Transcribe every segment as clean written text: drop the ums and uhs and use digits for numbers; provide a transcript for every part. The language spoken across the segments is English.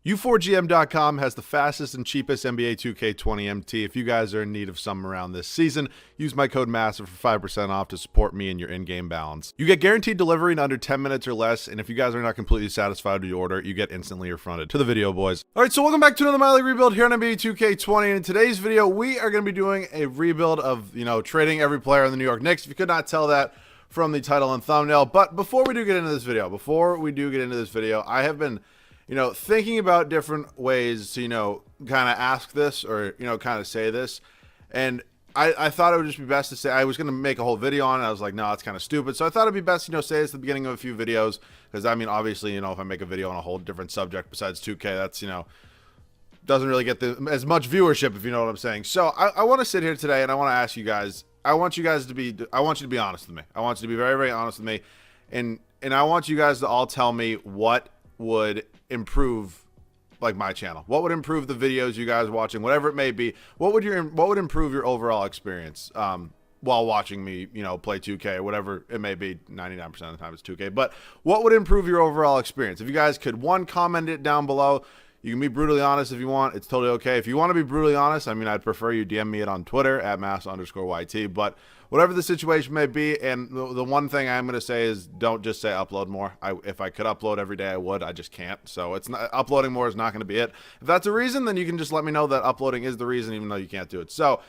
U4GM.com has the fastest and cheapest NBA 2K20 MT. If you guys are in need of some around this season, use my code Massa for 5% off to support me in your in-game balance. You get guaranteed delivery in under 10 minutes or less, and if you guys are not completely satisfied with your order, you get instantly refunded. To the video, boys. Alright, so welcome back to another My League rebuild here on NBA 2K20, and in today's video, we are going to be doing a rebuild of, trading every player in the New York Knicks. If you could not tell that from the title and thumbnail, but before we do get into this video, I have been thinking about different ways to, kind of ask this or, kind of say this. And I thought it would just be best to say, I was going to make a whole video on it. I was like, no, it's kind of stupid. So I thought it'd be best, say this at the beginning of a few videos. Because, I mean, obviously, if I make a video on a whole different subject besides 2K, that's, doesn't really get as much viewership, if you know what I'm saying. So I want to sit here today and I want to ask you guys, I want you to be honest with me. I want you to be very, very honest with me. And I want you guys to all tell me what would improve my channel, what would improve the videos you guys watching, whatever it may be. What would improve your overall experience while watching me play 2K or whatever it may be. 99% of the time it's 2K, but what would improve your overall experience? If you guys could comment it down below. You can be brutally honest if you want. It's totally okay. If you want to be brutally honest, I mean, I'd prefer you DM me it on Twitter at Massa_YT. But whatever the situation may be, and the one thing I'm going to say is don't just say upload more. If I could upload every day, I would. I just can't. So it's not, uploading more is not going to be it. If that's a reason, then you can just let me know that uploading is the reason, even though you can't do it. So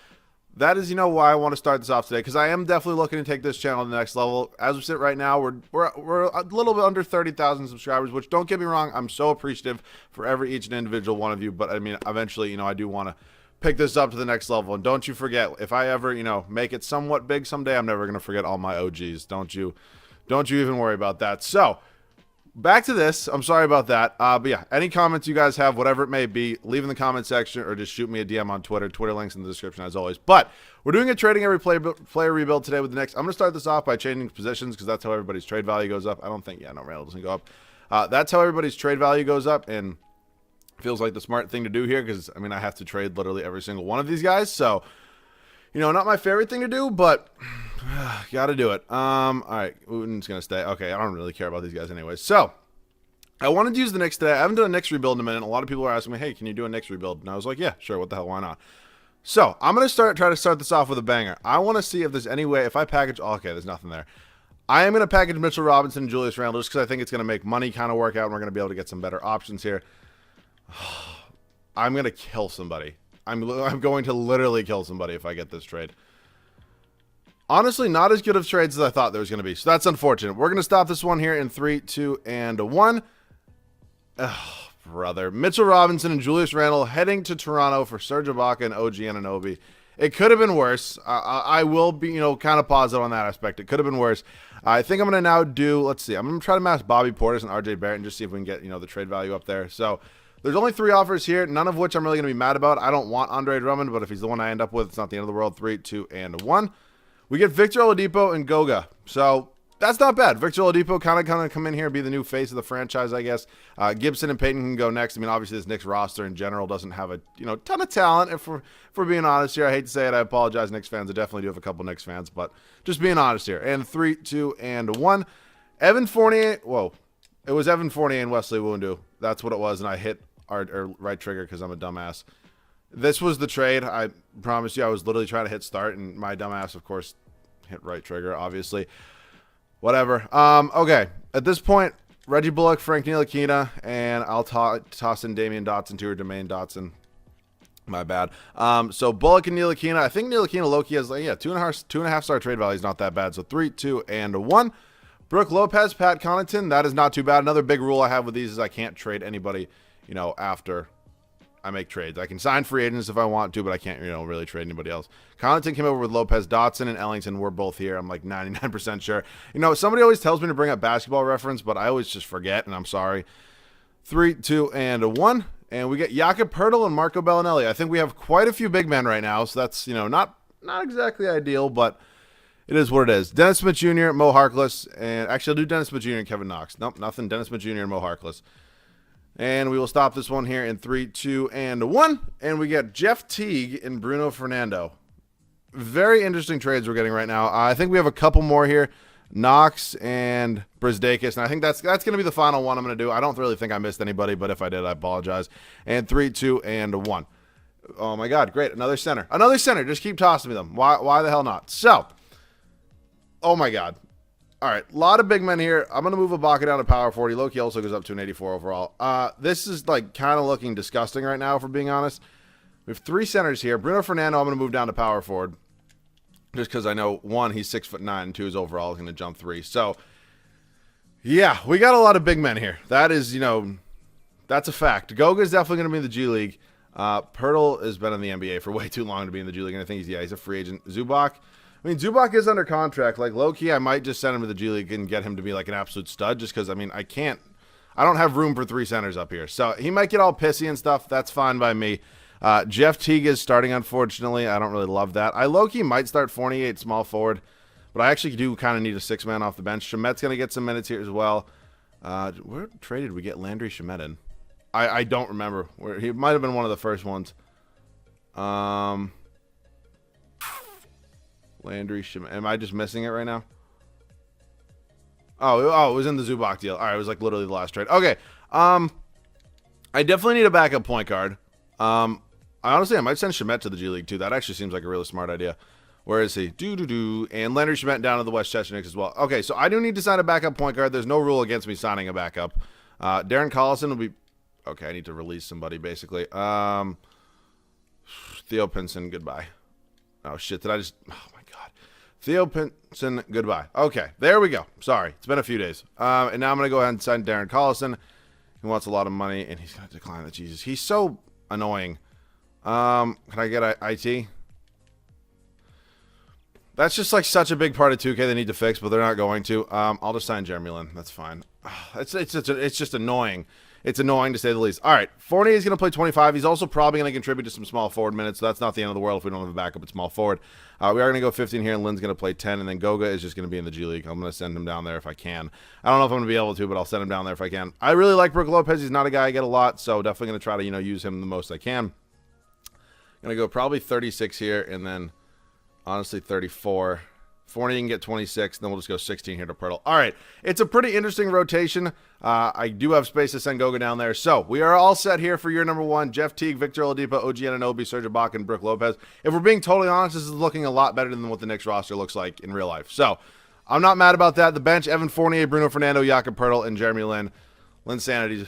that is, why I want to start this off today, because I am definitely looking to take this channel to the next level. As we sit right now, we're a little bit under 30,000 subscribers, which, don't get me wrong, I'm so appreciative for each and individual one of you. But I mean, eventually, I do want to pick this up to the next level. And don't you forget, if I ever, make it somewhat big someday, I'm never going to forget all my OGs. Don't you even worry about that. So back to this. I'm sorry about that. But yeah, any comments you guys have, whatever it may be, leave in the comment section or just shoot me a DM on Twitter. Twitter links in the description as always. But we're doing a trading every player rebuild today with the Knicks. I'm going to start this off by changing positions because that's how everybody's trade value goes up. I don't think, no, Randall doesn't go up. That's how everybody's trade value goes up, and feels like the smart thing to do here because, I mean, I have to trade literally every single one of these guys. So, not my favorite thing to do, but got to do it. All right, Wooten's going to stay. Okay, I don't really care about these guys anyway. So I wanted to use the Knicks today. I haven't done a Knicks rebuild in a minute. A lot of people are asking me, hey, can you do a Knicks rebuild? And I was like, yeah, sure. What the hell? Why not? So I'm going to try to start this off with a banger. I want to see if there's any way, if I package, okay, there's nothing there. I am going to package Mitchell Robinson and Julius Randle just because I think it's going to make money kind of work out and we're going to be able to get some better options here. I'm going to kill somebody. I'm going to literally kill somebody if I get this trade. Honestly, not as good of trades as I thought there was going to be. So that's unfortunate. We're going to stop this one here in 3, 2, and 1. Oh, brother. Mitchell Robinson and Julius Randle heading to Toronto for Serge Ibaka and OG Anunoby. It could have been worse. I will be, kind of positive on that aspect. It could have been worse. I think I'm going to now do, let's see. I'm going to try to match Bobby Portis and RJ Barrett and just see if we can get, the trade value up there. So there's only 3 offers here, none of which I'm really going to be mad about. I don't want Andre Drummond, but if he's the one I end up with, it's not the end of the world. 3, 2, and 1. We get Victor Oladipo and Goga. So that's not bad. Victor Oladipo kind of come in here and be the new face of the franchise, I guess. Gibson and Payton can go next. I mean, obviously this Knicks roster in general doesn't have a ton of talent. If we're being honest here, I hate to say it. I apologize, Knicks fans. I definitely do have a couple Knicks fans, but just being honest here. And 3, 2, and 1. Evan Fournier. Whoa. It was Evan Fournier and Wesley Wundu. That's what it was, and I hit or right trigger because I'm a dumbass. This was the trade. I promise you I was literally trying to hit start, and my dumbass, of course, hit right trigger, obviously. Whatever. Okay. At this point, Reggie Bullock, Frank Ntilikina, and I'll toss in Damian Dotson to or Jermaine Dotson. My bad. So Bullock and Ntilikina. I think Ntilikina low-key has, 2.5 star trade value is not that bad. So 3, 2, and 1. Brooke Lopez, Pat Connaughton. That is not too bad. Another big rule I have with these is I can't trade anybody, after I make trades. I can sign free agents if I want to, but I can't, really trade anybody else. Connaughton came over with Lopez. Dotson and Ellington were both here. I'm like 99% sure. Somebody always tells me to bring up Basketball Reference, but I always just forget, and I'm sorry. 3, 2, and 1. And we get Jakob Poeltl and Marco Bellinelli. I think we have quite a few big men right now, so that's, not exactly ideal, but it is what it is. Dennis Smith Jr., Mo Harkless, and actually I'll do Dennis Smith Jr. and Kevin Knox. Nope, nothing. Dennis Smith Jr. and Mo Harkless. And we will stop this one here in 3, 2, and 1. And we get Jeff Teague and Bruno Fernando. Very interesting trades we're getting right now. I think we have a couple more here. Knox and Brisdakis, and I think that's going to be the final one I'm going to do. I don't really think I missed anybody, but if I did, I apologize. And 3, 2, and 1. Oh my God, great. Another center. Another center. Just keep tossing me them. Why the hell not? So, oh my God. All right, a lot of big men here. I'm going to move Ibaka down to power 40. Loki also goes up to an 84 overall. This is like kind of looking disgusting right now, if we're being honest. We have 3 centers here. Bruno Fernando, I'm going to move down to power forward. Just because I know, 1, he's 6'9", and 2, his overall is going to jump 3. So, yeah, we got a lot of big men here. That is, that's a fact. Goga is definitely going to be in the G League. Pirtle has been in the NBA for way too long to be in the G League, and I think he's a free agent. Zubac. I mean, Zubac is under contract. Like, low-key, I might just send him to the G League and get him to be, like, an absolute stud just because, I mean, I don't have room for 3 centers up here. So, he might get all pissy and stuff. That's fine by me. Jeff Teague is starting, unfortunately. I don't really love that. I low-key might start Fournier at small forward, but I actually do kind of need a 6-man off the bench. Shamet's going to get some minutes here as well. Where did we get Landry Shamet in? I don't remember. He might have been one of the first ones. Landry Shamet. Am I just missing it right now? Oh, it was in the Zubac deal. All right, it was like literally the last trade. Okay. I definitely need a backup point guard. I might send Shamet to the G League too. That actually seems like a really smart idea. Where is he? And Landry Shamet down to the Westchester Knicks as well. Okay, so I do need to sign a backup point guard. There's no rule against me signing a backup. Darren Collison will be... Okay, I need to release somebody, basically. Theo Pinson, goodbye. Oh, shit, did I just... Oh, my God. Theo Pinson, goodbye. Okay, there we go. Sorry, it's been a few days. And now I'm going to go ahead and sign Darren Collison. He wants a lot of money, and he's going to decline that. Jesus, he's so annoying. Can I get IT? That's just like such a big part of 2K they need to fix, but they're not going to. I'll just sign Jeremy Lin. That's fine. It's just annoying. It's annoying to say the least. All right, Fournier is going to play 25. He's also probably going to contribute to some small forward minutes, so that's not the end of the world if we don't have a backup at small forward. We are going to go 15 here, and Lin's going to play 10, and then Goga is just going to be in the G League. I'm going to send him down there if I can. I don't know if I'm going to be able to, but I'll send him down there if I can. I really like Brook Lopez. He's not a guy I get a lot, so definitely going to try to use him the most I can. Going to go probably 36 here, and then honestly 34. Fournier can get 26, and then we'll just go 16 here to Pirtle. All right, it's a pretty interesting rotation. I do have space to send Goga down there. So we are all set here for year number 1. Jeff Teague, Victor Oladipo, OG Anunoby, Serge Ibaka, and Brook Lopez. If we're being totally honest, this is looking a lot better than what the Knicks roster looks like in real life. So I'm not mad about that. The bench, Evan Fournier, Bruno Fernando, Jakob Pirtle, and Jeremy Lin. Linsanity,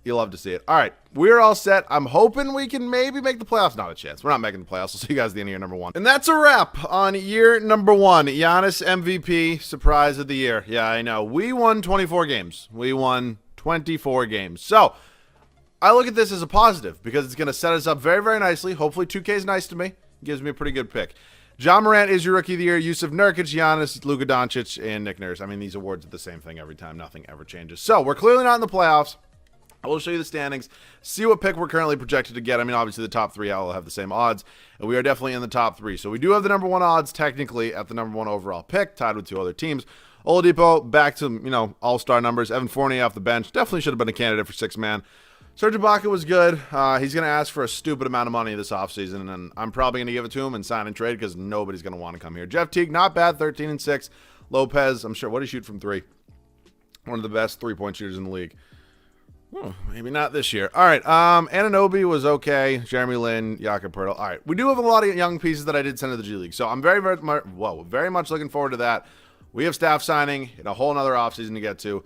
you love to see it. All right, we're all set. I'm hoping we can maybe make the playoffs. Not a chance. We're not making the playoffs. We'll see you guys at the end of year number 1. And that's a wrap on year number 1. Giannis MVP, surprise of the year. Yeah, I know. We won 24 games. We won 24 games. So I look at this as a positive because it's going to set us up very, very nicely. Hopefully 2K is nice to me. Gives me a pretty good pick. John Morant is your Rookie of the Year. Yusuf Nurkic, Giannis, Luka Doncic, and Nick Nurse. I mean, these awards are the same thing every time. Nothing ever changes. So we're clearly not in the playoffs. I will show you the standings, see what pick we're currently projected to get. I mean, obviously the top 3 all have the same odds, and we are definitely in the top 3. So we do have the number 1 odds technically at the number 1 overall pick, tied with 2 other teams. Oladipo back to, all-star numbers. Evan Fournier off the bench. Definitely should have been a candidate for 6-man. Serge Ibaka was good. He's going to ask for a stupid amount of money this offseason, and I'm probably going to give it to him and sign and trade because nobody's going to want to come here. Jeff Teague, not bad, 13-6. Lopez, I'm sure, what did he shoot from 3? One of the best 3-point shooters in the league. Oh, maybe not this year. All right. Anunoby was okay. Jeremy Lin, Jakob Pirtle. All right. We do have a lot of young pieces that I did send to the G League. So I'm very much looking forward to that. We have staff signing and a whole nother offseason to get to.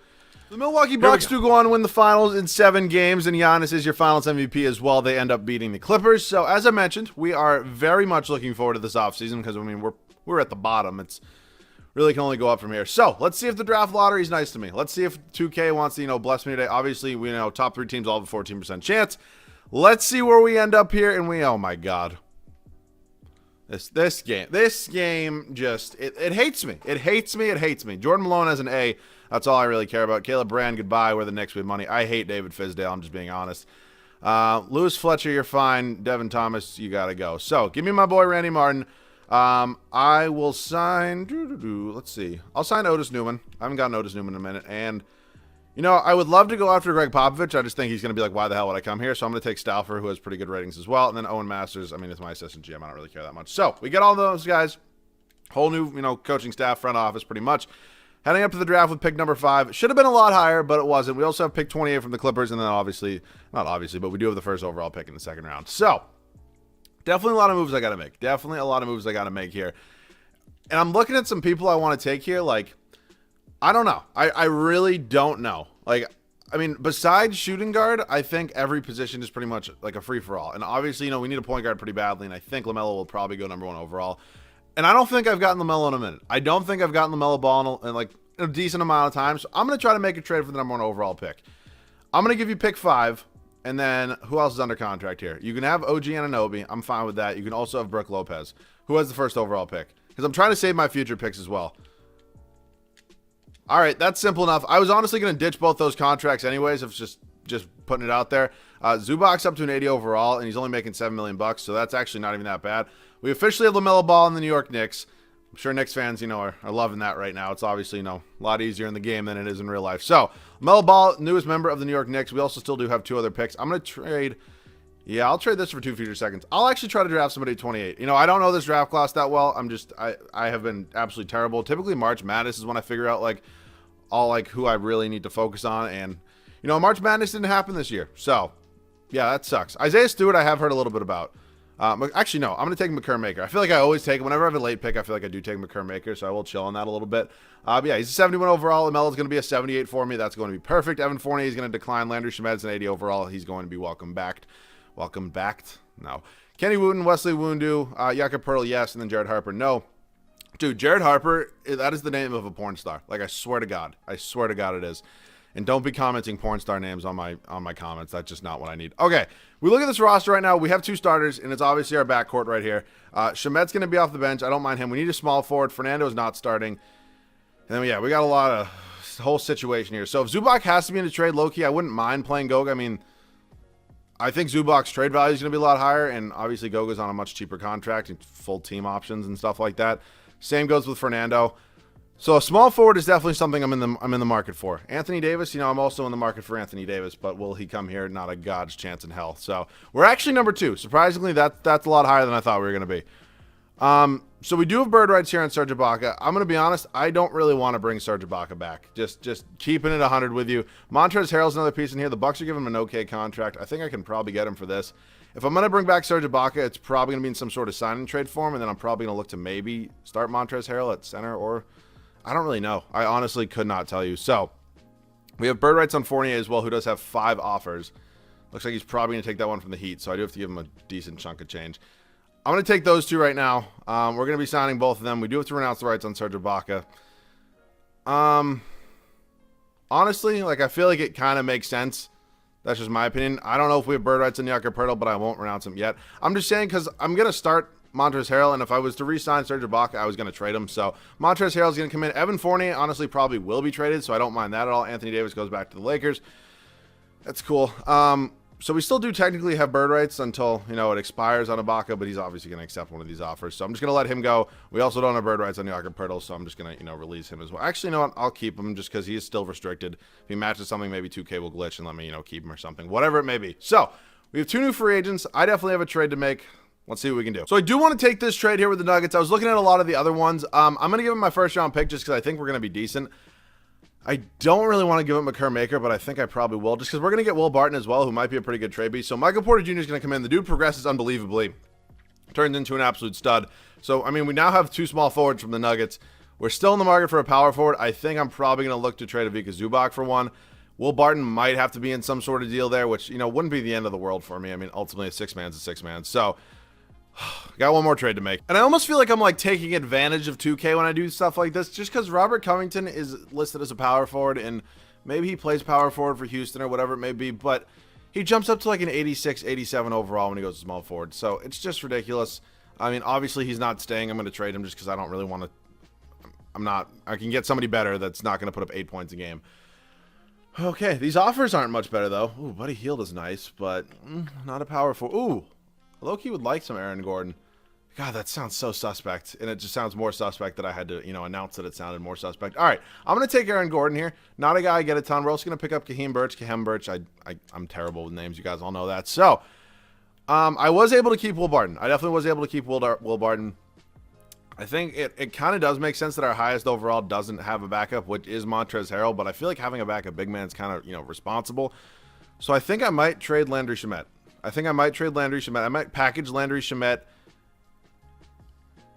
The Milwaukee Bucks do go on to win the finals in 7 games, and Giannis is your finals MVP as well. They end up beating the Clippers. So as I mentioned, we are very much looking forward to this offseason because, I mean, we're at the bottom. It's really can only go up from here. So let's see if the draft lottery is nice to me. Let's see if 2K wants to, bless me today. Obviously, we know top 3 teams all have a 14% chance. Let's see where we end up here. And oh my God. This game just, it hates me. It hates me. Jordan Malone has an A. That's all I really care about. Caleb Brand, goodbye. We're the Knicks with money. I hate David Fizdale. I'm just being honest. Lewis Fletcher, you're fine. Devin Thomas, you got to go. So give me my boy Randy Martin. I will sign, let's see. I'll sign Otis Newman. I haven't gotten Otis Newman in a minute. And, I would love to go after Greg Popovich. I just think he's going to be like, why the hell would I come here? So I'm going to take Stauffer, who has pretty good ratings as well. And then Owen Masters. I mean, it's my assistant GM. I don't really care that much. So we get all those guys. Whole new, coaching staff, front office, pretty much. Heading up to the draft with pick number 5. Should have been a lot higher, but it wasn't. We also have pick 28 from the Clippers, and then not obviously, but we do have the first overall pick in the second round. So, definitely a lot of moves I got to make. Definitely a lot of moves I got to make here. And I'm looking at some people I want to take here. Like, I don't know. I really don't know. Like, I mean, besides shooting guard, I think every position is pretty much like a free-for-all. And obviously, we need a point guard pretty badly, and I think LaMelo will probably go number 1 overall. And I don't think I've gotten LaMelo in a minute. I don't think I've gotten LaMelo ball in like a decent amount of time. So I'm going to try to make a trade for the number 1 overall pick. I'm going to give you pick 5. And then who else is under contract here? You can have OG Anunoby. I'm fine with that. You can also have Brook Lopez, who has the first overall pick. Because I'm trying to save my future picks as well. All right, that's simple enough. I was honestly going to ditch both those contracts anyways. If just putting it out there. Zubac's up to an 80 overall, and he's only making $7 million. So that's actually not even that bad. We officially have LaMelo Ball in the New York Knicks. I'm sure Knicks fans, are loving that right now. It's obviously, a lot easier in the game than it is in real life. So, LaMelo Ball, newest member of the New York Knicks. We also still do have 2 other picks. I'm going to trade. Yeah, I'll trade this for 2 future seconds. I'll actually try to draft somebody at 28. I don't know this draft class that well. I have been absolutely terrible. Typically, March Madness is when I figure out, who I really need to focus on. And, March Madness didn't happen this year. So, yeah, that sucks. Isaiah Stewart, I have heard a little bit about. Actually, no, I'm going to take Makur Maker. I feel like I always take him. Whenever I have a late pick, I feel like I do take Makur Maker, so I will chill on that a little bit. But yeah, he's a 71 overall. LaMelo's going to be a 78 for me. That's going to be perfect. Evan Fournier is going to decline. Landry Shamet's an 80 overall. He's going to be welcome back. Welcome back? No. Kenny Wooten, Wesley Wundu, Jakob Poeltl, yes, and then Jared Harper, no. Dude, Jared Harper, that is the name of a porn star. Like, I swear to God. I swear to God it is. And don't be commenting porn star names on my comments. That's just not what I need. Okay, we look at this roster right now. We have 2 starters, and it's obviously our backcourt right here. Shamet's going to be off the bench. I don't mind him. We need a small forward. Fernando is not starting. And then, yeah, we got a lot of whole situation here. So if Zubac has to be in a trade, low-key, I wouldn't mind playing Goga. I mean, I think Zubac's trade value is going to be a lot higher, and obviously Goga's on a much cheaper contract and full team options and stuff like that. Same goes with Fernando. So a small forward is definitely something I'm in the market for. Anthony Davis, I'm also in the market for Anthony Davis, but will he come here? Not a god's chance in hell. So we're actually number 2. Surprisingly, that's a lot higher than I thought we were going to be. So we do have bird rights here on Serge Ibaka. I'm going to be honest, I don't really want to bring Serge Ibaka back. Just keeping it 100 with you. Montrezl Harrell's another piece in here. The Bucks are giving him an okay contract. I think I can probably get him for this. If I'm going to bring back Serge Ibaka, it's probably going to be in some sort of sign-and trade form, and then I'm probably going to look to maybe start Montrezl Harrell at center, or I don't really know. I honestly could not tell you. So we have bird rights on Fournier as well, who does have 5 offers. Looks like he's probably going to take that one from the Heat, so I do have to give him a decent chunk of change. I'm going to take those 2 right now. We're going to be signing both of them. We do have to renounce the rights on Serge Ibaka. Honestly, I feel like it kind of makes sense. That's just my opinion. I don't know if we have bird rights on Jakob Poeltl, but I won't renounce him yet. I'm just saying because I'm going to start Montrezl Harrell, and if I was to re-sign Serge Ibaka, I was going to trade him. So Montrezl Harrell is going to come in. Evan Fournier, honestly, probably will be traded, so I don't mind that at all. Anthony Davis goes back to the Lakers. That's cool. So we still do technically have bird rights until, it expires on Ibaka, but he's obviously going to accept one of these offers. So I'm just going to let him go. We also don't have bird rights on Jakob Poeltl, so I'm just going to, release him as well. Actually, you know what? I'll keep him just because he is still restricted. If he matches something, maybe 2K will glitch and let me, keep him or something. Whatever it may be. So we have 2 new free agents. I definitely have a trade to make. Let's see what we can do. So I do want to take this trade here with the Nuggets. I was looking at a lot of the other ones. I'm going to give him my first round pick just because I think we're going to be decent. I don't really want to give him Makur Maker, but I think I probably will just because we're going to get Will Barton as well, who might be a pretty good trade piece. So Michael Porter Jr. is going to come in. The dude progresses unbelievably. Turns into an absolute stud. So, I mean, we now have 2 small forwards from the Nuggets. We're still in the market for a power forward. I think I'm probably going to look to trade Ivica Zubac for one. Will Barton might have to be in some sort of deal there, which, wouldn't be the end of the world for me. I mean, ultimately, a 6-man's a 6-man. So, got one more trade to make. And I almost feel like I'm taking advantage of 2K when I do stuff like this, just because Robert Covington is listed as a power forward, and maybe he plays power forward for Houston or whatever it may be, but he jumps up to an 86, 87 overall when he goes to small forward. So it's just ridiculous. I mean, obviously he's not staying. I'm going to trade him just because I don't really want to. I can get somebody better that's not going to put up 8 points a game. Okay, these offers aren't much better though. Ooh, Buddy Hield is nice, but not a power forward. Ooh. Loki would like some Aaron Gordon. God, that sounds so suspect. And it just sounds more suspect that I had to, announce that it sounded more suspect. All right, I'm going to take Aaron Gordon here. Not a guy I get a ton. We're also going to pick up Khem Birch. I'm terrible with names. You guys all know that. So, I was able to keep Will Barton. I definitely was able to keep Will Barton. I think it kind of does make sense that our highest overall doesn't have a backup, which is Montrezl Harrell, but I feel like having a backup big man is kind of, responsible. So I think I might trade Landry Shamet. I might package Landry Shamet.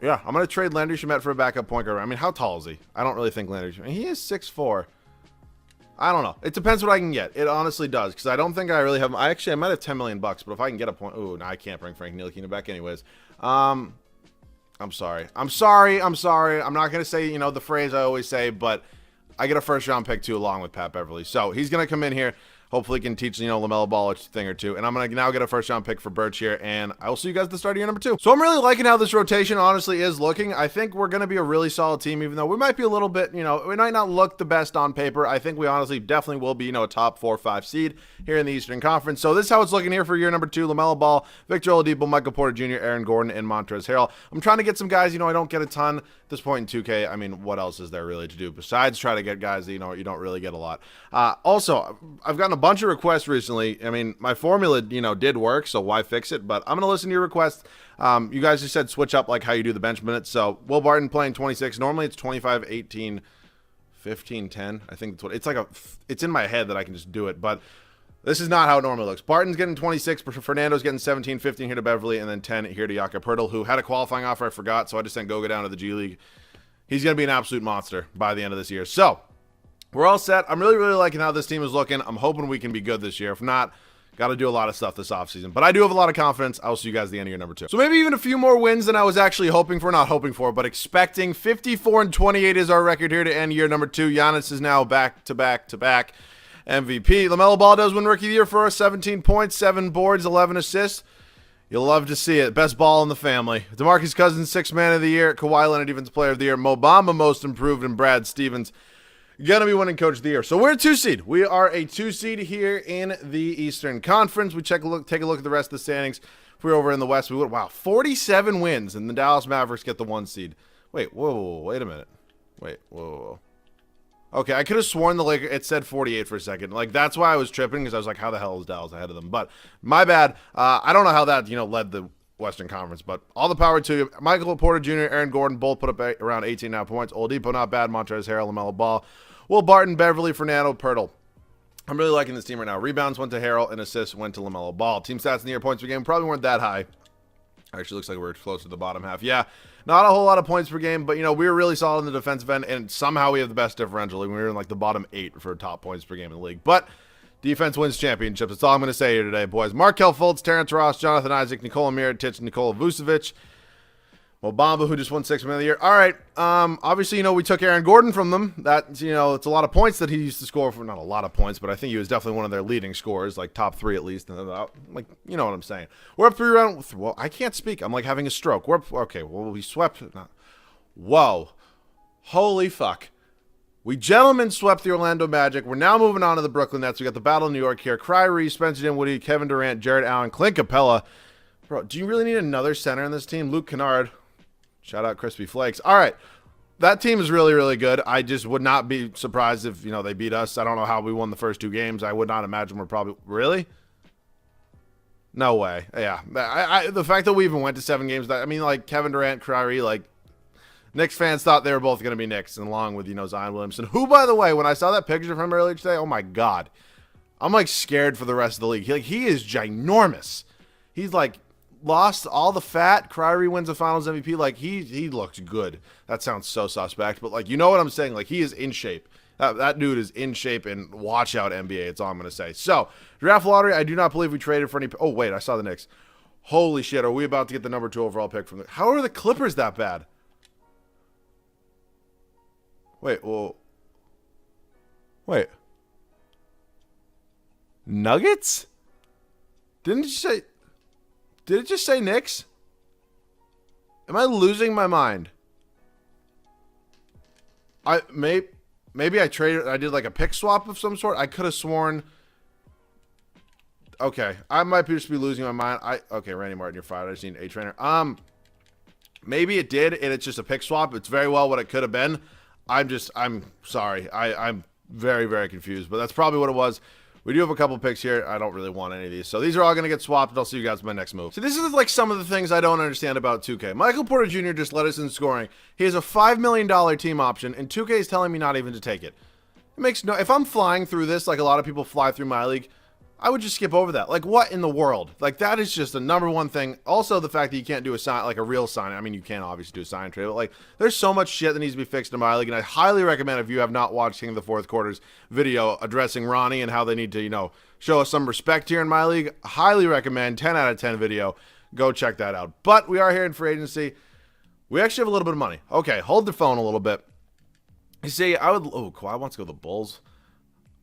Yeah, I'm going to trade Landry Shamet for a backup point guard. I mean, how tall is he? I don't really think Landry Shamet. He is 6'4". I don't know. It depends what I can get. It honestly does, because I don't think I really have. I might have $10 million, but if I can get a point, ooh, no, I can't bring Frank Ntilikina back anyways. I'm sorry. I'm not gonna say the phrase I always say, but I get a first round pick too, along with Pat Beverly. So he's gonna come in here. Hopefully, can teach LaMelo Ball a thing or two. And I'm going to now get a first-round pick for Birch here. And I will see you guys at the start of year number 2. So I'm really liking how this rotation honestly is looking. I think we're going to be a really solid team, even though we might be a little bit, we might not look the best on paper. I think we honestly definitely will be, a top 4 or 5 seed here in the Eastern Conference. So this is how it's looking here for year number 2. LaMelo Ball, Victor Oladipo, Michael Porter Jr., Aaron Gordon, and Montrezl Harrell. I'm trying to get some guys, I don't get a ton at this point in 2K. I mean, what else is there really to do besides try to get guys that, you don't really get a lot. Also, I've gotten a bunch of requests recently. I mean, my formula, did work, so why fix it? But I'm going to listen to your requests. You guys just said switch up like how you do the bench minutes. So Will Barton playing 26. Normally it's 25, 18, 15, 10. I think that's what it's like. It's in my head that I can just do it, but this is not how it normally looks. Barton's getting 26, Fernando's getting 17, 15 here to Beverly, and then 10 here to Jakob Poeltl, who had a qualifying offer. I forgot, so I just sent Goga down to the G League. He's going to be an absolute monster by the end of this year. So we're all set. I'm really, really liking how this team is looking. I'm hoping we can be good this year. If not, got to do a lot of stuff this offseason. But I do have a lot of confidence. I'll see you guys at the end of year number 2. So maybe even a few more wins than I was actually hoping for. Not hoping for, but expecting. 54-28 is our record here to end year number 2. Giannis is now back-to-back-to-back MVP. LaMelo Ball does win Rookie of the Year for us. 17 points, 7 boards, 11 assists. You'll love to see it. Best ball in the family. DeMarcus Cousins, 6th Man of the Year. Kawhi Leonard, Defensive Player of the Year. Mo Bamba, Most Improved, and Brad Stevens gonna be winning Coach of the Year. So we're a 2 seed. We are a 2 seed here in the Eastern Conference. We take a look at the rest of the standings. If we were over in the West, we would. Wow, 47 wins, and the Dallas Mavericks get the 1 seed. Wait, whoa, wait a minute. Wait, whoa. Okay, I could have sworn the Lakers, it said 48 for a second. Like, that's why I was tripping, because I was like, how the hell is Dallas ahead of them? But my bad. I don't know how that, led the Western Conference, but all the power to you. Michael Porter Jr., Aaron Gordon both put up around 18 now points. Oladipo not bad. Montrezl Harrell, LaMelo Ball, Will Barton, Beverly, Fernando, Poeltl. I'm really liking this team right now. Rebounds went to Harrell, and assists went to LaMelo Ball. Team stats in the year, points per game probably weren't that high. Actually, looks like we're close to the bottom half. Yeah, not a whole lot of points per game, but we were really solid in the defensive end, and somehow we have the best differential. We were in like the bottom 8 for top points per game in the league. But defense wins championships. That's all I'm going to say here today, boys. Markelle Fultz, Terrence Ross, Jonathan Isaac, Nikola Mirotic, Nikola Vucevic, Mo Bamba, who just won 6th Man of the Year. All right. Obviously, we took Aaron Gordon from them. That, it's a lot of points that he used to score for. Not a lot of points, but I think he was definitely one of their leading scorers, like top 3 at least. Like, you know what I'm saying. We're up 3 rounds. Well, I can't speak. I'm like having a stroke. We're up. Okay. Well, we swept. Whoa. Holy fuck. We gentlemen swept the Orlando Magic. We're now moving on to the Brooklyn Nets. We got the Battle of New York here. Kyrie, Spencer Dinwiddie, Kevin Durant, Jared Allen, Clint Capella. Bro, do you really need another center in this team? Luke Kennard. Shout out Crispy Flakes. All right. That team is really, really good. I just would not be surprised if, they beat us. I don't know how we won the first 2 games. I would not imagine we're probably... Really? No way. Yeah. The fact that we even went to 7 games, Kevin Durant, Kyrie, Knicks fans thought they were both going to be Knicks, and along with, Zion Williamson, who, by the way, when I saw that picture of him earlier today, oh my God. I'm, scared for the rest of the league. He is ginormous. He's, lost all the fat. Kyrie wins the Finals MVP. He looks good. That sounds so suspect, but you know what I'm saying. He is in shape. That dude is in shape, and watch out NBA. It's all I'm gonna say. So draft lottery. I do not believe we traded for any. Oh wait, I saw the Knicks. Holy shit, are we about to get the number 2 overall pick from the? How are the Clippers that bad? Wait, well, wait. Nuggets? Didn't you say? Did it just say Knicks? Am I losing my mind? Maybe I traded. I did a pick swap of some sort. I could have sworn. Okay, I might just be losing my mind. Okay, Randy Martin, you're fired. I just need an A trainer. Maybe it did, and it's just a pick swap. It's very well what it could have been. I'm sorry. I'm very, very confused, but that's probably what it was. We do have a couple picks here. I don't really want any of these. So these are all going to get swapped, and I'll see you guys in my next move. So this is like some of the things I don't understand about 2K. Michael Porter Jr. just led us in scoring. He has a $5 million team option, and 2K is telling me not even to take it. It makes no... If I'm flying through this like a lot of people fly through my league, I would just skip over that. Like, what in the world? Like, that is just the number one thing. Also, the fact that you can't do a sign, like a real sign. I mean, you can obviously do a sign trade, but like, there's so much shit that needs to be fixed in my league, and I highly recommend, if you have not watched King of the Fourth Quarter's video addressing Ronnie and how they need to, you know, show us some respect here in my league, highly recommend, 10 out of 10 video. Go check that out. But we are here in free agency. We actually have a little bit of money. Okay, hold the phone a little bit. You see, I would... Oh, Kawhi wants to go to the Bulls.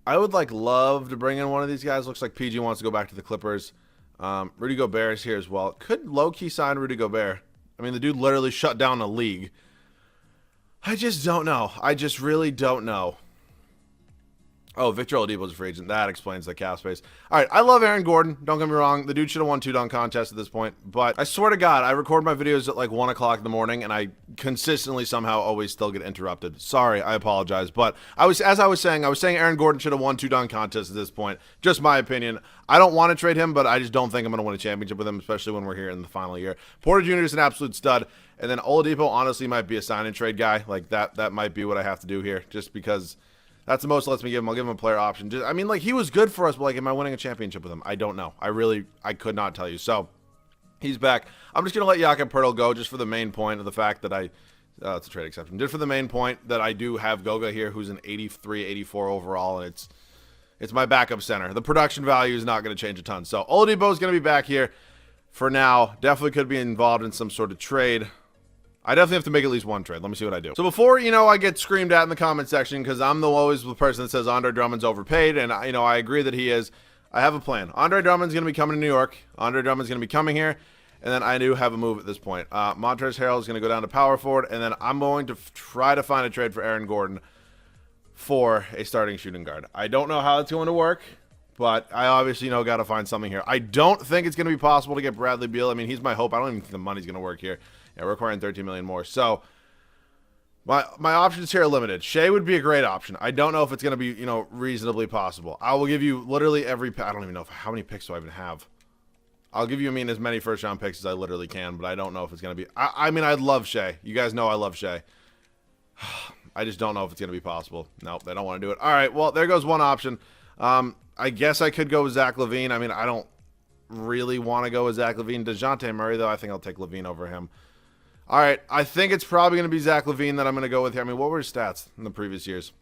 I would love to bring in one of these guys. Looks like PG wants to go back to the Clippers. Rudy Gobert is here as well. Could low-key sign Rudy Gobert. I mean, the dude literally shut down the league. I just don't know. I just really don't know. Oh, Victor Oladipo is a free agent. That explains the cap space. All right, I love Aaron Gordon. Don't get me wrong. The dude should have won 2 dunk contests at this point. But I swear to God, I record my videos at like 1 o'clock in the morning, and I consistently somehow always still get interrupted. Sorry, I apologize. But as I was saying Aaron Gordon should have won 2 dunk contests at this point. Just my opinion. I don't want to trade him, but I just don't think I'm going to win a championship with him, especially when we're here in the final year. Porter Jr. is an absolute stud. And then Oladipo honestly might be a sign and trade guy. Like that might be what I have to do here, just because... That's the most it lets me give him. I'll give him a player option. Just, I mean, like, he was good for us, but, like, am I winning a championship with him? I don't know. I could not tell you. So, he's back. I'm just going to let Jakob Poeltl go just for the main point of the fact that it's a trade exception. Just for the main point that I do have Goga here, who's an 83, 84 overall, and it's my backup center. The production value is not going to change a ton. So, Oladipo is going to be back here for now. Definitely could be involved in some sort of trade. I definitely have to make at least one trade. Let me see what I do. So before, I get screamed at in the comment section, because I'm always the person that says Andre Drummond's overpaid, and, I agree that he is. I have a plan. Andre Drummond's going to be coming to New York. Andre Drummond's going to be coming here, and then I do have a move at this point. Montrezl Harrell is going to go down to power forward, and then I'm going to try to find a trade for Aaron Gordon for a starting shooting guard. I don't know how it's going to work, but I obviously, got to find something here. I don't think it's going to be possible to get Bradley Beal. I mean, he's my hope. I don't even think the money's going to work here. Yeah, we're requiring $13 million more. So my options here are limited. Shea would be a great option. I don't know if it's going to be, reasonably possible. I will give you literally every... I don't even know how many picks do I even have. I'll give you, as many first-round picks as I literally can, but I don't know if it's going to be... I mean, I'd love Shea. You guys know I love Shea. I just don't know if it's going to be possible. Nope, they don't want to do it. All right, well, there goes one option. I guess I could go with Zach LaVine. I mean, I don't really want to go with Zach LaVine. DeJounte Murray, though, I think I'll take LaVine over him. All right, I think it's probably going to be Zach LaVine that I'm going to go with here. I mean, what were his stats in the previous years?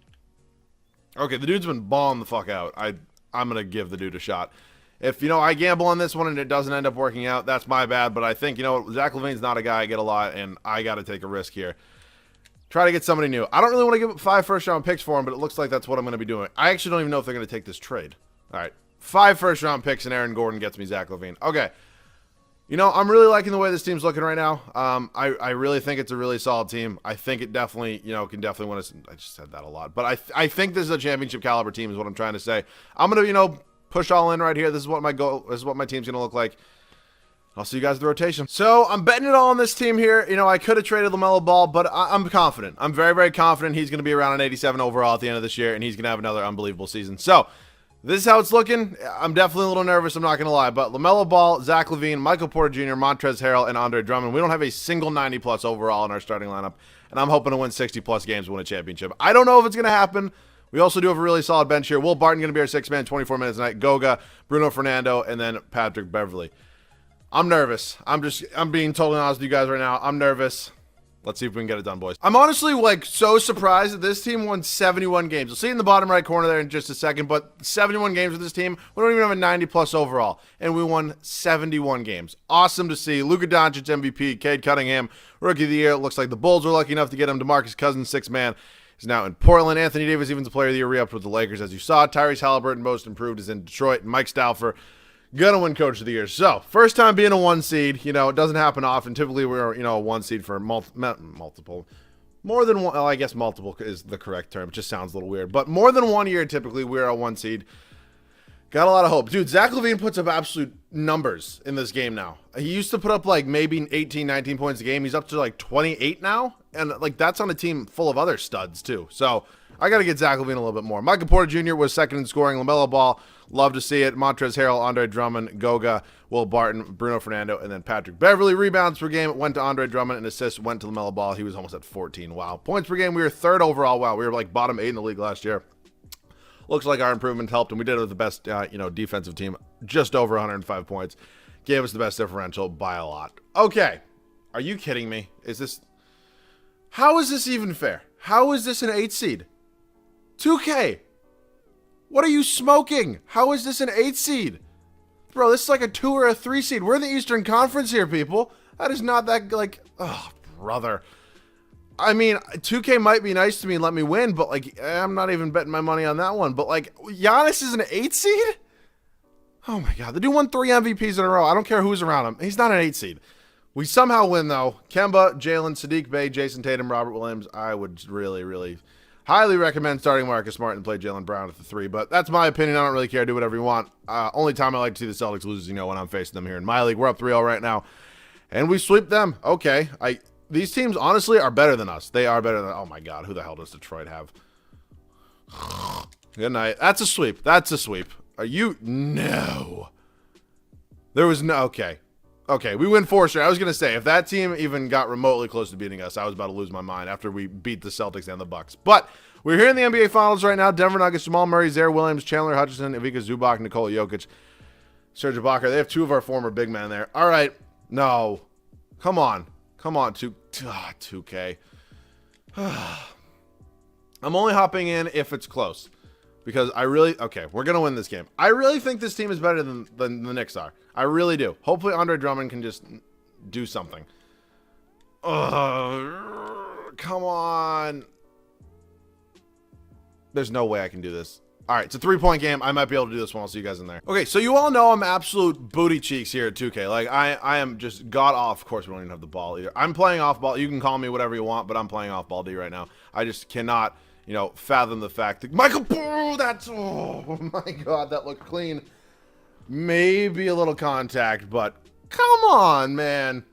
Okay, the dude's been balling the fuck out. I'm going to give the dude a shot. If, I gamble on this one and it doesn't end up working out, that's my bad. But I think, Zach LaVine's not a guy I get a lot, and I got to take a risk here. Try to get somebody new. I don't really want to give up 5 first-round picks for him, but it looks like that's what I'm going to be doing. I actually don't even know if they're going to take this trade. All right, 5 first-round picks and Aaron Gordon gets me Zach LaVine. Okay. I'm really liking the way this team's looking right now. I really think it's a really solid team. I think it definitely, can definitely win us. I just said that a lot. But I think this is a championship caliber team is what I'm trying to say. I'm going to, push all in right here. This is what my goal, this is what my team's going to look like. I'll see you guys at the rotation. So I'm betting it all on this team here. I could have traded LaMelo Ball, but I'm confident. I'm very, very confident he's going to be around an 87 overall at the end of this year, and he's going to have another unbelievable season. So this is how it's looking. I'm definitely a little nervous, I'm not going to lie. But LaMelo Ball, Zach LaVine, Michael Porter Jr., Montrezl Harrell, and Andre Drummond. We don't have a single 90-plus overall in our starting lineup. And I'm hoping to win 60-plus games to win a championship. I don't know if it's going to happen. We also do have a really solid bench here. Will Barton going to be our 6th man, 24 minutes a night. Goga, Bruno Fernando, and then Patrick Beverley. I'm nervous. I'm being totally honest with you guys right now. I'm nervous. Let's see if we can get it done, boys. I'm honestly, so surprised that this team won 71 games. You'll see it in the bottom right corner there in just a second, but 71 games with this team. We don't even have a 90-plus overall, and we won 71 games. Awesome to see. Luka Doncic MVP, Cade Cunningham, Rookie of the Year. It looks like the Bulls were lucky enough to get him. DeMarcus Cousins, 6th man, is now in Portland. Anthony Davis, even the Player of the Year, re-upped with the Lakers, as you saw. Tyrese Halliburton, most improved, is in Detroit. And Mike Stouffer, gonna win Coach of the Year. So, first time being a 1 seed. It doesn't happen often. Typically, we're, a 1 seed for multiple. More than one, well, I guess multiple is the correct term. It just sounds a little weird. But more than 1 year, typically, we're a 1 seed. Got a lot of hope. Dude, Zach LaVine puts up absolute numbers in this game now. He used to put up, maybe 18, 19 points a game. He's up to, 28 now. And, that's on a team full of other studs, too. So, I got to get Zach LaVine a little bit more. Michael Porter Jr. was second in scoring. LaMelo Ball, love to see it. Montrezl Harrell, Andre Drummond, Goga, Will Barton, Bruno Fernando, and then Patrick Beverly. Rebounds per game went to Andre Drummond, and assists went to LaMelo Ball. He was almost at 14. Wow. Points per game, we were third overall. Wow, we were like bottom 8 in the league last year. Looks like our improvement helped, and we did it with the best defensive team, just over 105 points. Gave us the best differential by a lot. Okay. Are you kidding me? How is this even fair? How is this an 8 seed? 2K. What are you smoking? How is this an 8 seed? Bro, this is like a 2 or a 3 seed. We're in the Eastern Conference here, people. That is not that, like, oh, brother. I mean, 2K might be nice to me and let me win, but, like, I'm not even betting my money on that one. But, like, Giannis is an 8 seed? Oh, my God. The dude won 3 MVPs in a row. I don't care who's around him. He's not an 8 seed. We somehow win, though. Kemba, Jalen, Sadiq Bey, Jason Tatum, Robert Williams. I would really, really highly recommend starting Marcus Smart and play Jalen Brown at the 3. But that's my opinion. I don't really care. Do whatever you want. Only time I like to see the Celtics lose is, when I'm facing them here in my league. We're up 3-0 right now. And we sweep them. Okay. These teams, honestly, are better than us. They are better than... Oh, my God. Who the hell does Detroit have? Good night. That's a sweep. That's a sweep. Are you... No. There was no... Okay. Okay, we win 4 straight. I was going to say, if that team even got remotely close to beating us, I was about to lose my mind after we beat the Celtics and the Bucks. But we're here in the NBA Finals right now. Denver Nuggets, Jamal Murray, Zaire Williams, Chandler Hutchison, Ivica Zubac, Nikola Jokic, Serge Ibaka. They have 2 of our former big men there. All right. No. Come on. Come on, 2K. I'm only hopping in if it's close. Because okay, we're going to win this game. I really think this team is better than the Knicks are. I really do. Hopefully Andre Drummond can just do something. Come on. There's no way I can do this. All right, it's a 3-point game. I might be able to do this one. I'll see you guys in there. Okay, so you all know I'm absolute booty cheeks here at 2K. Like, I am just god off. Of course, we don't even have the ball either. I'm playing off ball. You can call me whatever you want, but I'm playing off ball D right now. I just cannot, fathom the fact that Michael, oh my God, that looked clean. Maybe a little contact, but come on, man.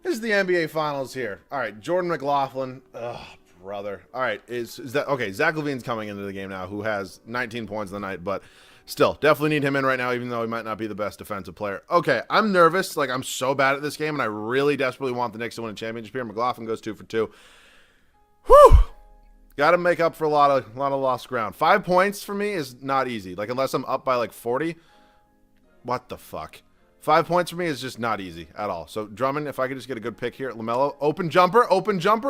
This is the NBA Finals here. All right, Jordan McLaughlin. Oh, brother. All right, is that okay? Zach LaVine's coming into the game now, who has 19 points in the night, but still, definitely need him in right now, even though he might not be the best defensive player. Okay, I'm nervous. Like, I'm so bad at this game, and I really desperately want the Knicks to win a championship here. McLaughlin goes 2 for 2. Whew. Got to make up for a lot of lost ground. 5 points for me is not easy. Like, unless I'm up by like 40. What the fuck? 5 points for me is just not easy at all. So Drummond, if I could just get a good pick here. LaMelo, open jumper.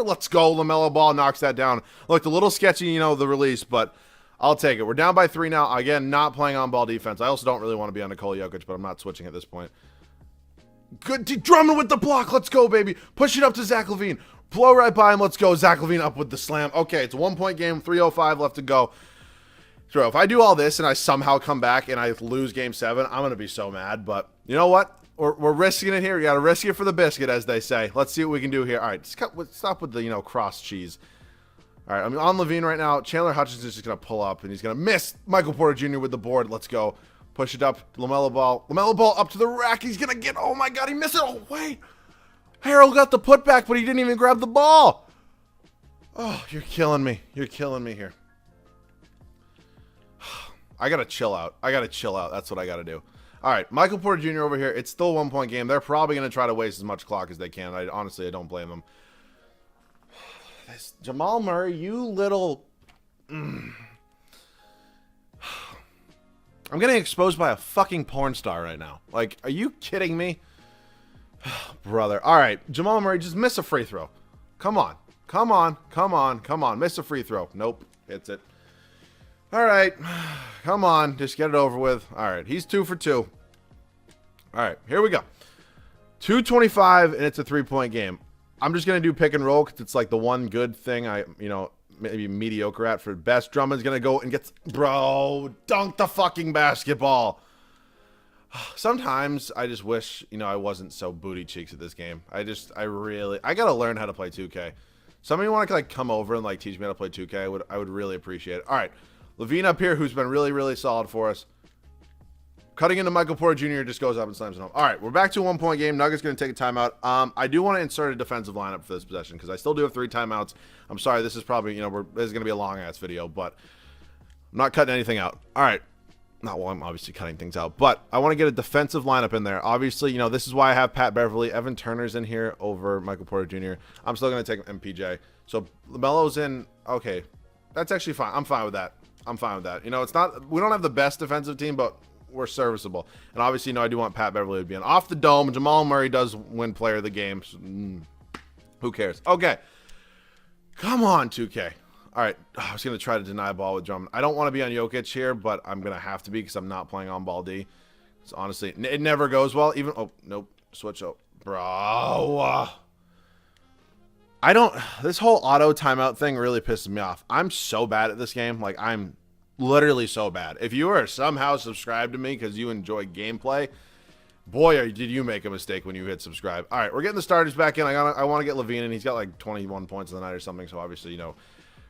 Let's go. LaMelo Ball knocks that down. Looked a little sketchy, the release, but I'll take it. We're down by 3 now. Again, not playing on ball defense. I also don't really want to be on Nikola Jokic, but I'm not switching at this point. Good. Drummond with the block. Let's go, baby. Push it up to Zach LaVine. Blow right by him. Let's go. Zach LaVine up with the slam. Okay, it's a 1-point game. 3:05 left to go. So if I do all this and I somehow come back and I lose game 7, I'm going to be so mad. But you know what? We're risking it here. You got to risk it for the biscuit, as they say. Let's see what we can do here. All right, stop with the, cross cheese. All right, I'm on LaVine right now. Chandler Hutchins is just going to pull up, and he's going to miss Michael Porter Jr. with the board. Let's go. Push it up. LaMelo Ball. LaMelo Ball up to the rack. He's going to get, oh, my God, he missed it. Oh, wait. Harold got the putback, but he didn't even grab the ball. Oh, you're killing me. You're killing me here. I got to chill out. That's what I got to do. All right, Michael Porter Jr. over here. It's still a 1-point game. They're probably going to try to waste as much clock as they can. Honestly, I don't blame them. This Jamal Murray, you little... I'm getting exposed by a fucking porn star right now. Like, are you kidding me? Brother. All right, Jamal Murray, just miss a free throw. Come on. Miss a free throw. Nope. Hits it. All right. Come on. Just get it over with. All right. He's 2 for 2. All right. Here we go. 2:25, and it's a 3-point game. I'm just going to do pick and roll because it's like the one good thing I, maybe mediocre at for best. Drummond's going to go and get... Bro, dunk the fucking basketball. Sometimes I just wish, I wasn't so booty cheeks at this game. I got to learn how to play 2K. Somebody want to come over and teach me how to play 2K? I would really appreciate it. All right. LaVine up here, who's been really, really solid for us. Cutting into Michael Porter Jr. just goes up and slams it home. All right, we're back to a 1-point game. Nuggets going to take a timeout. I do want to insert a defensive lineup for this possession because I still do have 3 timeouts. I'm sorry, this is probably, this is going to be a long-ass video, but I'm not cutting anything out. All right. I'm obviously cutting things out, but I want to get a defensive lineup in there. Obviously, this is why I have Pat Beverly. Evan Turner's in here over Michael Porter Jr. I'm still going to take MPJ. So LaMelo's in. Okay, that's actually fine. I'm fine with that. It's not. We don't have the best defensive team, but we're serviceable. And obviously, I do want Pat Beverly to be in. Off the dome, Jamal Murray does win player of the game. So, who cares? Okay. Come on, 2K. All right, I was going to try to deny a ball with Drummond. I don't want to be on Jokic here, but I'm going to have to be because I'm not playing on ball D. So honestly, it never goes well. Even, oh, nope, switch out. Bro. This whole auto timeout thing really pisses me off. I'm so bad at this game. Like, I'm literally so bad. If you are somehow subscribed to me because you enjoy gameplay, boy, did you make a mistake when you hit subscribe. All right, we're getting the starters back in. I want to get Levine in. He's got like 21 points in the night or something, so obviously,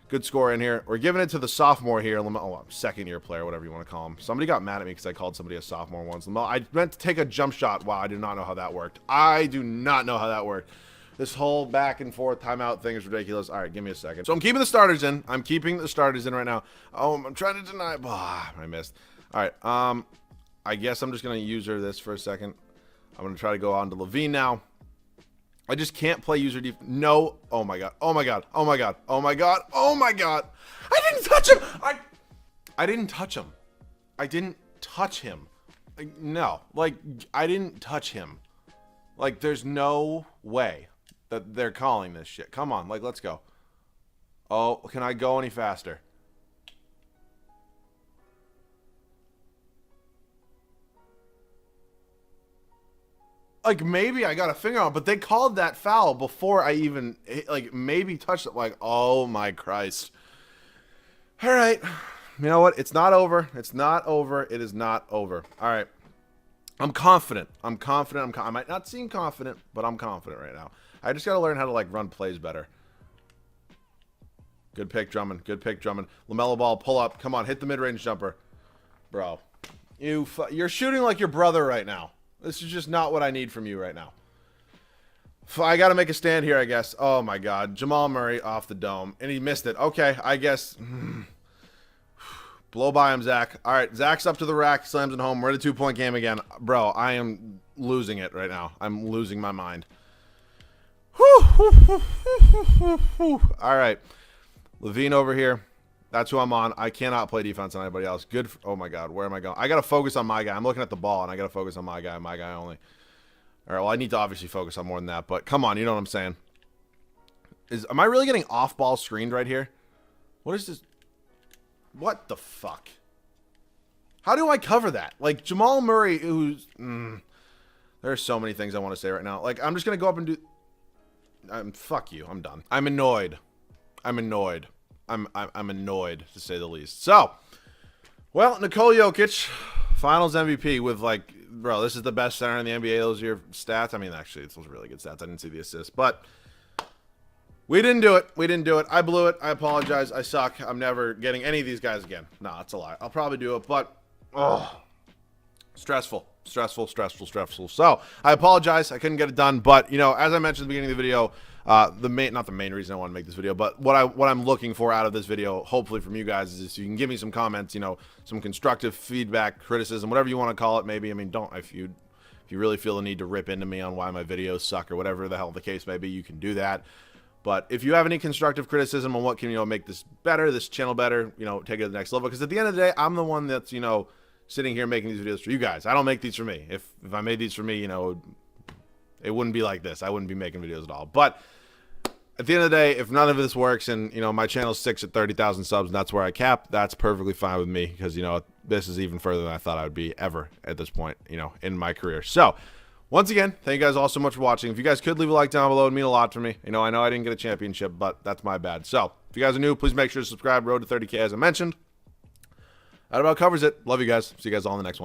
good score in here. We're giving it to the sophomore here. Second-year player, whatever you want to call him. Somebody got mad at me because I called somebody a sophomore once. I meant to take a jump shot. Wow, I do not know how that worked. This whole back and forth timeout thing is ridiculous. All right, give me a second. So I'm keeping the starters in. Right now. Oh, I'm trying to deny. I missed. All right. I guess I'm just going to use this for a second. I'm going to try to go on to Levine now. I just can't play user defense. No. Oh my god. I didn't touch him. I didn't touch him. No. I didn't touch him. There's no way that they're calling this shit. Come on. Let's go. Oh, can I go any faster? Maybe I got a finger on it, but they called that foul before I even, maybe touched it. Oh, my Christ. All right. You know what? It's not over. It is not over. All right. I'm confident. I might not seem confident, but I'm confident right now. I just got to learn how to, run plays better. Good pick, Drummond. LaMelo Ball, pull up. Come on, hit the mid-range jumper. Bro, you're shooting like your brother right now. This is just not what I need from you right now. I got to make a stand here, I guess. Oh, my God. Jamal Murray off the dome. And he missed it. Okay, I guess. Blow by him, Zach. All right, Zach's up to the rack. Slams it home. We're in a 2-point game again. Bro, I am losing it right now. I'm losing my mind. All right. Levine over here. That's who I'm on. I cannot play defense on anybody else. Good. Oh, my God. Where am I going? I got to focus on my guy. I'm looking at the ball, and I got to focus on my guy only. All right, well, I need to obviously focus on more than that, but come on. You know what I'm saying? Am I really getting off-ball screened right here? What is this? What the fuck? How do I cover that? Jamal Murray, who's... there are so many things I want to say right now. I'm just going to go up and do... fuck you. I'm done. I'm annoyed. I'm annoyed, to say the least. So, well, Nikola Jokic, Finals MVP with, bro, this is the best center in the NBA. Those are your stats. I mean, actually, it's those really good stats. I didn't see the assist, but we didn't do it. I blew it. I apologize. I suck. I'm never getting any of these guys again. Nah, it's a lie. I'll probably do it, but, stressful. So, I apologize. I couldn't get it done, but, as I mentioned at the beginning of the video, not the main reason I want to make this video, but what I'm looking for out of this video, hopefully from you guys, is if you can give me some comments, some constructive feedback, criticism, whatever you want to call it. Maybe, if you really feel the need to rip into me on why my videos suck or whatever the hell the case may be, you can do that. But if you have any constructive criticism on what can make this better, this channel better, take it to the next level, because at the end of the day, I'm the one that's sitting here making these videos for you guys. I don't make these for me. If I made these for me, it wouldn't be like this. I wouldn't be making videos at all. But at the end of the day, if none of this works and, my channel sticks at 30,000 subs and that's where I cap, that's perfectly fine with me because, this is even further than I thought I would be ever at this point, in my career. So, once again, thank you guys all so much for watching. If you guys could leave a like down below, it would mean a lot to me. I know I didn't get a championship, but that's my bad. So, if you guys are new, please make sure to subscribe. Road to 30K, as I mentioned. That about covers it. Love you guys. See you guys all in the next one.